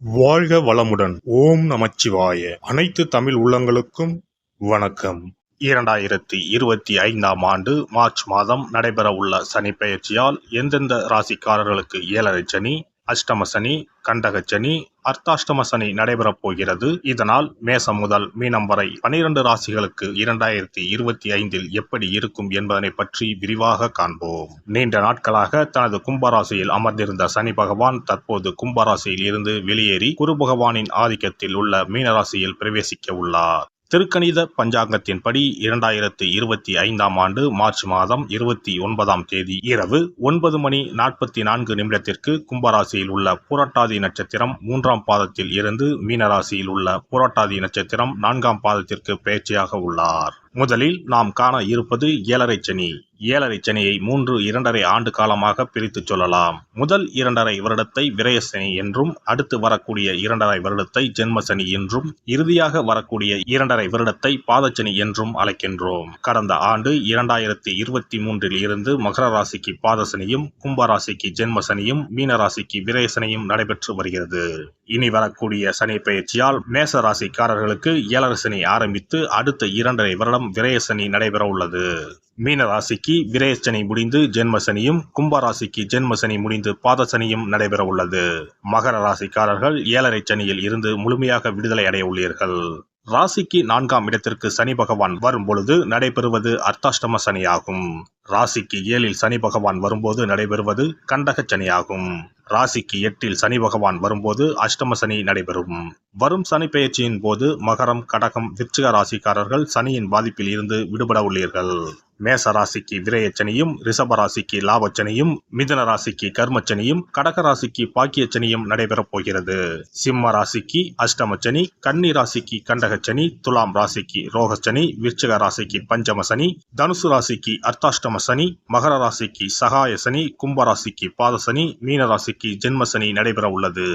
வாழ்க வளமுடன். ஓம் நமச்சிவாய. அனைத்து தமிழ் உள்ளங்களுக்கும் வணக்கம். 2025ஆம் ஆண்டு மார்ச் மாதம் நடைபெறவுள்ள சனி பெயர்ச்சியால் எந்தெந்த ராசிக்காரர்களுக்கு ஏழரை சனி, அஷ்டம சனி, கண்டக சனி, அர்த்தாஷ்டம சனி நடைபெறப் போகிறது. இதனால் மேசம் முதல் மீனம் வரை 12 ராசிகளுக்கு 2025இல் எப்படி இருக்கும் என்பதனை பற்றி விரிவாக காண்போம். நீண்ட நாட்களாக தனது கும்பராசியில் அமர்ந்திருந்த சனி பகவான் தற்போது கும்பராசியில் இருந்து வெளியேறி குரு பகவானின் ஆதிக்கத்தில் உள்ள மீனராசியில் பிரவேசிக்க உள்ளார். திருக்கணித பஞ்சாங்கத்தின்படி 2025ஆம் ஆண்டு மார்ச் மாதம் 29ஆம் தேதி இரவு 9:44 கும்பராசியில் உள்ள புரட்டாதி நட்சத்திரம் 3ஆம் பாதத்தில் இருந்து மீனராசியில் உள்ள புரட்டாதி நட்சத்திரம் 4ஆம் பாதத்திற்கு பெயர்ச்சியாக உள்ளார். முதலில் நாம் காண இருப்பது ஏழரை சனி. ஏழரை சனியை 2.5 ஆண்டு காலமாக பிரித்து சொல்லலாம். முதல் 2.5 வருடத்தை விரயசனி என்றும், அடுத்து வரக்கூடிய 2.5 வருடத்தை ஜென்மசனி என்றும், இறுதியாக வரக்கூடிய 2.5 வருடத்தை பாதச்சனி என்றும் அழைக்கின்றோம். கடந்த ஆண்டு 2023இல் இருந்து மகர ராசிக்கு பாதசனியும், கும்பராசிக்கு ஜென்மசனியும், மீனராசிக்கு விரயசனியும் நடைபெற்று வருகிறது. இனி வரக்கூடிய சனி பெயர்ச்சியால் மேச ராசிக்காரர்களுக்கு ஏழரை சனி ஆரம்பித்து அடுத்த 2.5 வருடம் விரயசனி நடைபெற உள்ளது. மீன ராசிக்கு விரயசனி முடிந்து ஜென்மசனியும், கும்பராசிக்கு ஜென்மசனி முடிந்து பாதசனியும் நடைபெற உள்ளது. மகர ராசிக்காரர்கள் ஏழரை சனியில் இருந்து முழுமையாக விடுதலை அடைய உள்ளீர்கள். ராசிக்கு 4ஆம் இடத்திற்கு சனி பகவான் வரும் பொழுது நடைபெறுவது அர்த்தாஷ்டம சனியாகும். ராசிக்கு 7இல் சனி பகவான் வரும்போது நடைபெறுவது கண்டக சனியாகும். ராசிக்கு 8இல் சனி பகவான் வரும்போது அஷ்டம சனி நடைபெறும். வரும் சனி பெயர்ச்சியின் போது மகரம், கடகம், விருச்சிக ராசிக்காரர்கள் சனியின் பாதிப்பில் இருந்து விடுபட உள்ளீர்கள். மேச ராசிக்கு விரயச்சனியும், ரிஷப ராசிக்கு லாபச்சனியும், மிதுன ராசிக்கு கர்மச்சனியும், கடக ராசிக்கு பாக்கியச்சனியும் நடைபெறப் போகிறது. சிம்ம ராசிக்கு அஷ்டமச்சனி, கன்னி ராசிக்கு கண்டகச்சனி, துலாம் ராசிக்கு ரோகச்சனி, விருச்சிக ராசிக்கு பஞ்சமசனி, தனுசு ராசிக்கு அர்த்தாஷ்டம சனி, மகர ராசிக்கு சகாய சனி, கும்பராசிக்கு பாதசனி, மீன ராசிக்கு ஜென்மசனி நடைபெற உள்ளது.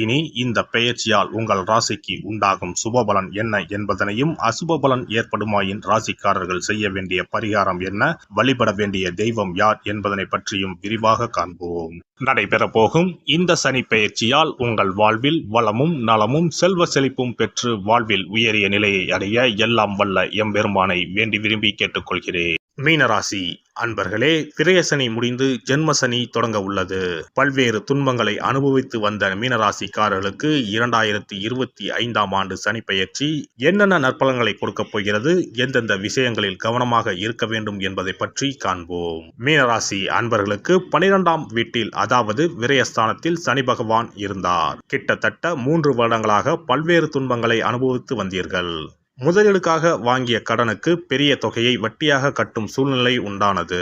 இனி இந்த பெயர்ச்சியால் உங்கள் ராசிக்கு உண்டாகும் சுபபலன் என்ன என்பதனையும், அசுபபலன் ஏற்படுமாயின் ராசிக்காரர்கள் செய்ய வேண்டிய பரிகாரம் என்ன, வழிபட வேண்டிய தெய்வம் யார் என்பதனை பற்றியும் விரிவாக காண்போம். நடைபெற போகும் இந்த சனி பெயர்ச்சியால் உங்கள் வாழ்வில் வளமும் நலமும் செல்வ செழிப்பும் பெற்று வாழ்வில் உயரிய நிலையை அடைய எல்லாம் வல்ல எம்பெருமானை வேண்டி விரும்பி கேட்டுக்கொள்கிறேன். மீனராசி அன்பர்களே, விரயசனி முடிந்து ஜென்மசனி தொடங்க உள்ளது. பல்வேறு துன்பங்களை அனுபவித்து வந்த மீனராசிக்காரர்களுக்கு 2025ஆம் ஆண்டு சனி பெயர்ச்சி என்னென்ன நற்பலன்களை கொடுக்கப் போகிறது, எந்தெந்த விஷயங்களில் கவனமாக இருக்க வேண்டும் என்பதை பற்றி காண்போம். மீனராசி அன்பர்களுக்கு 12ஆம் வீட்டில், அதாவது விரயஸ்தானத்தில் சனி பகவான் இருந்தார். கிட்டத்தட்ட 3 வருடங்களாக பல்வேறு துன்பங்களை அனுபவித்து வந்தீர்கள். முதலீடுக்காக வாங்கிய கடனுக்கு பெரிய தொகையை வட்டியாக கட்டும் சூழ்நிலை உண்டானது.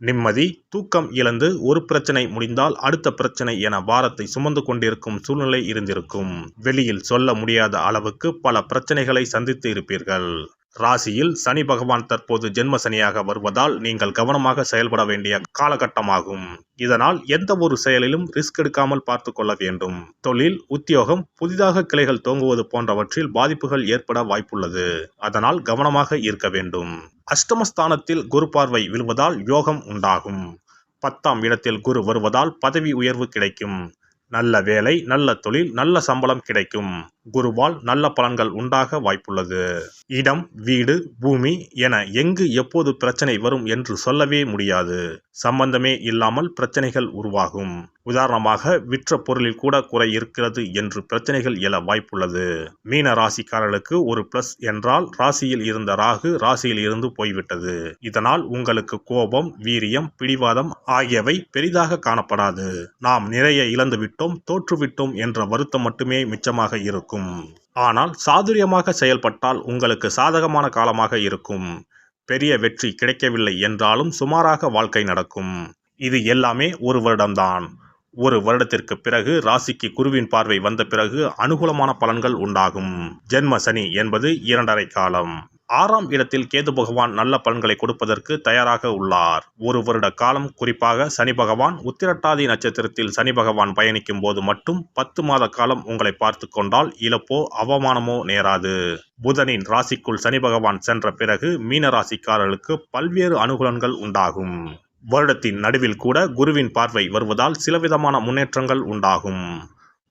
நிம்மதி, தூக்கம் இழந்து ஒரு பிரச்சனை முடிந்தால் அடுத்த பிரச்சனை என பாரத்தை சுமந்து கொண்டிருக்கும் சூழ்நிலை இருந்திருக்கும். வெளியில் சொல்ல முடியாத அளவுக்கு பல பிரச்சனைகளை சந்தித்து இருப்பீர்கள். ராசியில் சனி பகவான் தற்போது ஜென்ம சனியாக வருவதால் நீங்கள் கவனமாக செயல்பட வேண்டிய காலகட்டமாகும். இதனால் எந்த ஒரு செயலிலும் ரிஸ்க் எடுக்காமல் பார்த்து கொள்ள வேண்டும். தொழில், உத்தியோகம், புதிதாக கிளைகள் தோங்குவது போன்றவற்றில் பாதிப்புகள் ஏற்பட வாய்ப்புள்ளது. அதனால் கவனமாக இருக்க வேண்டும். அஷ்டமஸ்தானத்தில் குரு பார்வை விழுவதால் யோகம் உண்டாகும். 10ஆம் இடத்தில் குரு வருவதால் பதவி உயர்வு கிடைக்கும். நல்ல வேலை, நல்ல தொழில், நல்ல சம்பளம் கிடைக்கும். குருவால் நல்ல பலன்கள் உண்டாக வாய்ப்புள்ளது. இடம், வீடு, பூமி என எங்கு எப்போது பிரச்சனை வரும் என்று சொல்லவே முடியாது. சம்பந்தமே இல்லாமல் பிரச்சனைகள் உருவாகும். உதாரணமாக, விற்ற பொருளில் கூட குறை இருக்கிறது என்று பிரச்சனைகள் எழ வாய்ப்புள்ளது. மீன ராசிக்காரர்களுக்கு ஒரு பிளஸ் என்றால் ராசியில் இருந்த ராகு ராசியில் இருந்து போய்விட்டது. இதனால் உங்களுக்கு கோபம், வீரியம், பிடிவாதம் ஆகியவை பெரிதாக காணப்படாது. நாம் நிறைய இழந்து விட்டோம், தோற்றுவிட்டோம் என்ற வருத்தம் மட்டுமே மிச்சமாக இருக்கும். ஆனால் சாதுரியமாக செயல்பட்டால் உங்களுக்கு சாதகமான காலமாக இருக்கும். பெரிய வெற்றி கிடைக்கவில்லை என்றாலும் சுமாராக வாழ்க்கை நடக்கும். இது எல்லாமே ஒரு வருடம்தான். ஒரு வருடத்திற்கு பிறகு ராசிக்கு குருவின் பார்வை வந்த பிறகு அனுகூலமான பலன்கள் உண்டாகும். ஜென்ம சனி என்பது 2.5 காலம். 6ஆம் இடத்தில் கேது பகவான் நல்ல பலன்களை கொடுப்பதற்கு தயாராக உள்ளார். ஒரு வருட காலம், குறிப்பாக சனி பகவான் உத்திரட்டாதி நட்சத்திரத்தில் சனி பகவான் பயணிக்கும் போது மட்டும் 10 மாத காலம் உங்களை பார்த்து கொண்டால் இழப்போ அவமானமோ நேராது. புதனின் ராசிக்குள் சனி பகவான் சென்ற பிறகு மீன ராசிக்காரர்களுக்கு பல்வேறு அனுகூலங்கள் உண்டாகும். வருடத்தின் நடுவில் கூட குருவின் பார்வை வருவதால் சிலவிதமான முன்னேற்றங்கள் உண்டாகும்.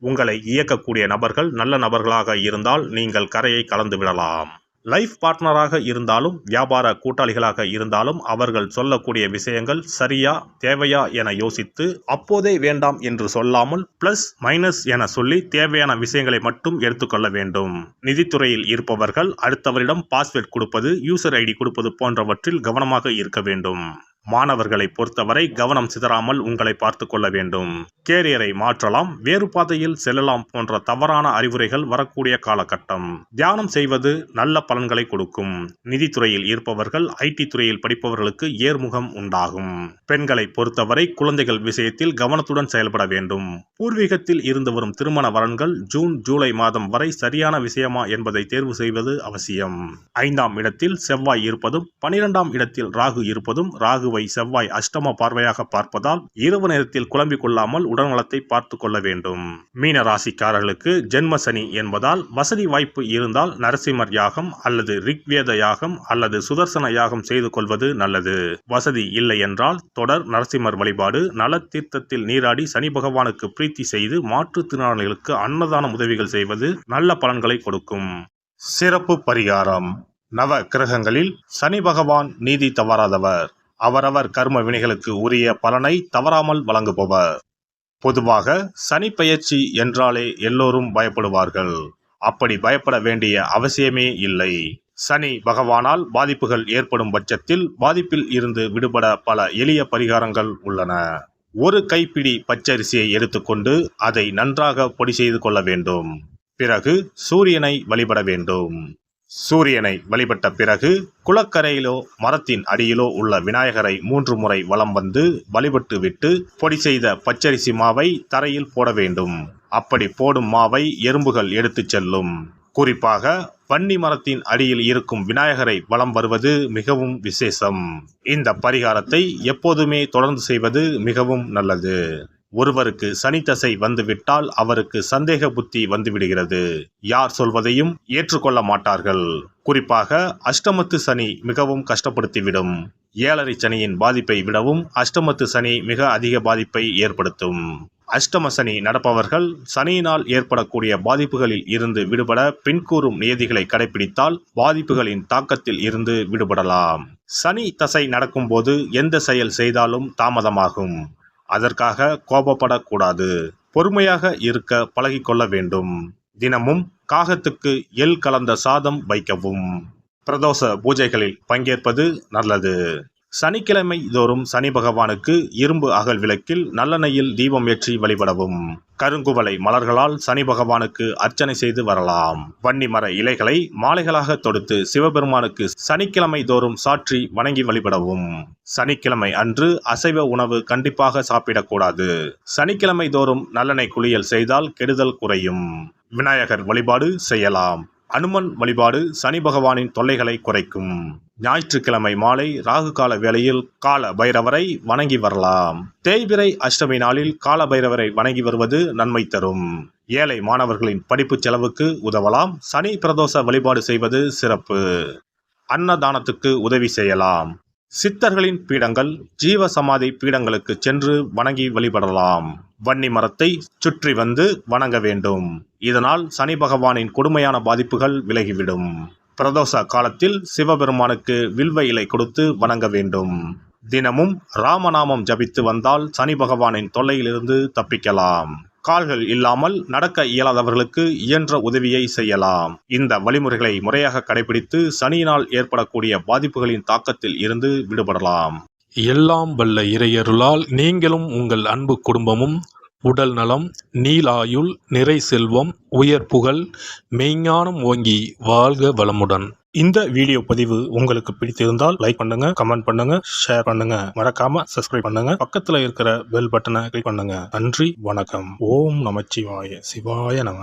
உங்களை இயக்கக்கூடிய நபர்கள் நல்ல நபர்களாக இருந்தால் நீங்கள் கரையை கலந்து விடலாம். லைஃப் பார்ட்னராக இருந்தாலும் வியாபார கூட்டாளிகளாக இருந்தாலும் அவர்கள் சொல்லக்கூடிய விஷயங்கள் சரியா தேவையா என யோசித்து அப்போதே வேண்டாம் என்று சொல்லாமல் பிளஸ் மைனஸ் என சொல்லி தேவையான விஷயங்களை மட்டும் எடுத்துக்கொள்ள வேண்டும். நிதித்துறையில் இருப்பவர்கள் அடுத்தவரிடம் பாஸ்வேர்ட் கொடுப்பது, யூசர் ஐடி கொடுப்பது போன்றவற்றில் கவனமாக இருக்க வேண்டும். மாணவர்களை பொறுத்தவரை கவனம் சிதறாமல் உங்களை பார்த்து கொள்ள வேண்டும். கேரியரை மாற்றலாம், வேறு பாதையில் செல்லலாம் போன்ற தவறான அறிவுரைகள் வரக்கூடிய காலகட்டம். தியானம் செய்வது நல்ல பலன்களை கொடுக்கும். நிதித்துறையில் இருப்பவர்கள் ஐடி துறையில் படிப்பவர்களுக்கு ஏர்முகம் உண்டாகும். பெண்களை பொறுத்தவரை குழந்தைகள் விஷயத்தில் கவனத்துடன் செயல்பட வேண்டும். பூர்வீகத்தில் இருந்து வரும் திருமண வரன்கள் ஜூன் ஜூலை மாதம் வரை சரியான விஷயமா என்பதை தேர்வு செய்வது அவசியம். 5ஆம் இடத்தில் செவ்வாய் இருப்பதும் 12ஆம் இடத்தில் ராகு இருப்பதும் ராகுவை செவ்வாய் அஷ்டம பார்வையாக பார்ப்பதால் இரவு நேரத்தில் குழம்பிக் கொள்ளாமல் உடல்நலத்தை பார்த்து கொள்ள வேண்டும். மீன ராசிக்காரர்களுக்கு ஜென்ம சனி என்பதால் வசதி வாய்ப்பு இருந்தால் நரசிம்மர் யாகம் அல்லது ரிக்வேத யாகம் அல்லது சுதர்சன யாகம் செய்து கொள்வது நல்லது. வசதி இல்லை என்றால் தொடர் நரசிம்மர் வழிபாடு, நல தீர்த்தத்தில் நீராடி சனி பகவானுக்கு பிரீத்தி செய்து மாற்றுத்திறனாளிகளுக்கு அன்னதான உதவிகள் செய்வது நல்ல பலன்களை கொடுக்கும். சிறப்பு பரிகாரம். நவ கிரகங்களில் சனி பகவான் நீதி தவறாதவர். அவரவர் கர்ம வினைகளுக்கு உரிய பலனை தவறாமல் வழங்குபவர். பொதுவாக சனி பெயர்ச்சி என்றாலே எல்லோரும் பயப்படுவார்கள். அப்படி பயப்பட வேண்டிய அவசியமே இல்லை. சனி பகவானால் பாதிப்புகள் ஏற்படும் பட்சத்தில் பாதிப்பில் இருந்து விடுபட பல எளிய பரிகாரங்கள் உள்ளன. ஒரு கைப்பிடி பச்சரிசியை எடுத்துக்கொண்டு அதை நன்றாக பொடி செய்து கொள்ள வேண்டும். பிறகு சூரியனை வழிபட வேண்டும். சூரியனை வழிபட்ட பிறகு குளக்கரையிலோ மரத்தின் அடியிலோ உள்ள விநாயகரை 3 முறை வலம் வந்து வழிபட்டு விட்டு பொடி செய்த பச்சரிசி மாவை தரையில் போட வேண்டும். அப்படி போடும் மாவை எறும்புகள் எடுத்துச் செல்லும். குறிப்பாக வன்னி மரத்தின் அடியில் இருக்கும் விநாயகரை வலம் வருவது மிகவும் விசேஷம். இந்த பரிகாரத்தை எப்போதுமே தொடர்ந்து செய்வது மிகவும் நல்லது. ஒருவருக்கு சனி தசை வந்துவிட்டால் அவருக்கு சந்தேக புத்தி வந்துவிடுகிறது. யார் சொல்வதையும் ஏற்றுக்கொள்ள மாட்டார்கள். குறிப்பாக அஷ்டமத்து சனி மிகவும் கஷ்டப்படுத்திவிடும். 7.5 சனியின் பாதிப்பை விடவும் அஷ்டமத்து சனி மிக அதிக பாதிப்பை ஏற்படுத்தும். அஷ்டம சனி நடப்பவர்கள் சனியினால் ஏற்படக்கூடிய பாதிப்புகளில் இருந்து விடுபட பின்கூறும் நியதிகளை கடைபிடித்தால் பாதிப்புகளின் தாக்கத்தில் இருந்து விடுபடலாம். சனி தசை நடக்கும்போது எந்த செயல் செய்தாலும் தாமதமாகும். அதற்காக கோபப்படக்கூடாது. பொறுமையாக இருக்க பழகிக்கொள்ள வேண்டும். தினமும் காகத்துக்கு எள் கலந்த சாதம் வைக்கவும். பிரதோஷ பூஜைகளில் பங்கேற்பது நல்லது. சனிக்கிழமை தோறும் சனி பகவானுக்கு இரும்பு அகல் விளக்கில் நல்லெண்ணெயில் தீபம் ஏற்றி வழிபடவும். கருங்குவளை மலர்களால் சனி பகவானுக்கு அர்ச்சனை செய்து வரலாம். வன்னி மர இலைகளை மாலைகளாக தொடுத்து சிவபெருமானுக்கு சனிக்கிழமை தோறும் சாற்றி வணங்கி வழிபடவும். சனிக்கிழமை அன்று அசைவ உணவு கண்டிப்பாக சாப்பிடக்கூடாது. சனிக்கிழமை தோறும் நல்லெண்ணெய் குளியல் செய்தால் கெடுதல் குறையும். விநாயகர் வழிபாடு செய்யலாம். அனுமன் வழிபாடு சனி பகவானின் தொல்லைகளை குறைக்கும். ஞாயிற்றுக்கிழமை மாலை ராகு கால வேளையில் கால பைரவரை வணங்கி வரலாம். தேய்பிறை அஷ்டமி நாளில் கால பைரவரை வணங்கி வருவது நன்மை தரும். ஏழை மாணவர்களின் படிப்பு செலவுக்கு உதவலாம். சனி பிரதோஷ வழிபாடு செய்வது சிறப்பு. அன்னதானத்துக்கு உதவி செய்யலாம். சித்தர்களின் பீடங்கள், ஜீவ சமாதி பீடங்களுக்கு சென்று வணங்கி வழிபடலாம். வன்னி மரத்தை சுற்றி வந்து வணங்க வேண்டும். இதனால் சனி பகவானின் கொடுமையான பாதிப்புகள் விலகிவிடும். பிரதோஷ காலத்தில் சிவபெருமானுக்கு வில்வ இலை கொடுத்து வணங்க வேண்டும். தினமும் ராமநாமம் ஜபித்து வந்தால் சனி பகவானின் தொல்லையிலிருந்து தப்பிக்கலாம். கால்கள் இல்லாமல் நடக்க இயலாதவர்களுக்கு இயன்ற உதவியை செய்யலாம். இந்த வழிமுறைகளை முறையாக கடைபிடித்து சனியினால் ஏற்படக்கூடிய பாதிப்புகளின் தாக்கத்தில் இருந்து விடுபடலாம். எல்லாம் வல்ல இறையருளால் நீங்களும் உங்கள் அன்பு குடும்பமும் உடல் நலம், நீலாயுள், நிறை செல்வம், உயர் புகழ், மெய்ஞானம் ஓங்கி வாழ்க வளமுடன். இந்த வீடியோ பதிவு உங்களுக்கு பிடித்திருந்தால் லைக் பண்ணுங்க, கமெண்ட் பண்ணுங்க, ஷேர் பண்ணுங்க. மறக்காம சப்ஸ்கிரைப் பண்ணுங்க. பக்கத்துல இருக்கிற பெல் பட்டனை கிளிக் பண்ணுங்க. நன்றி, வணக்கம். ஓம் நமச்சிவாய. சிவாய நம.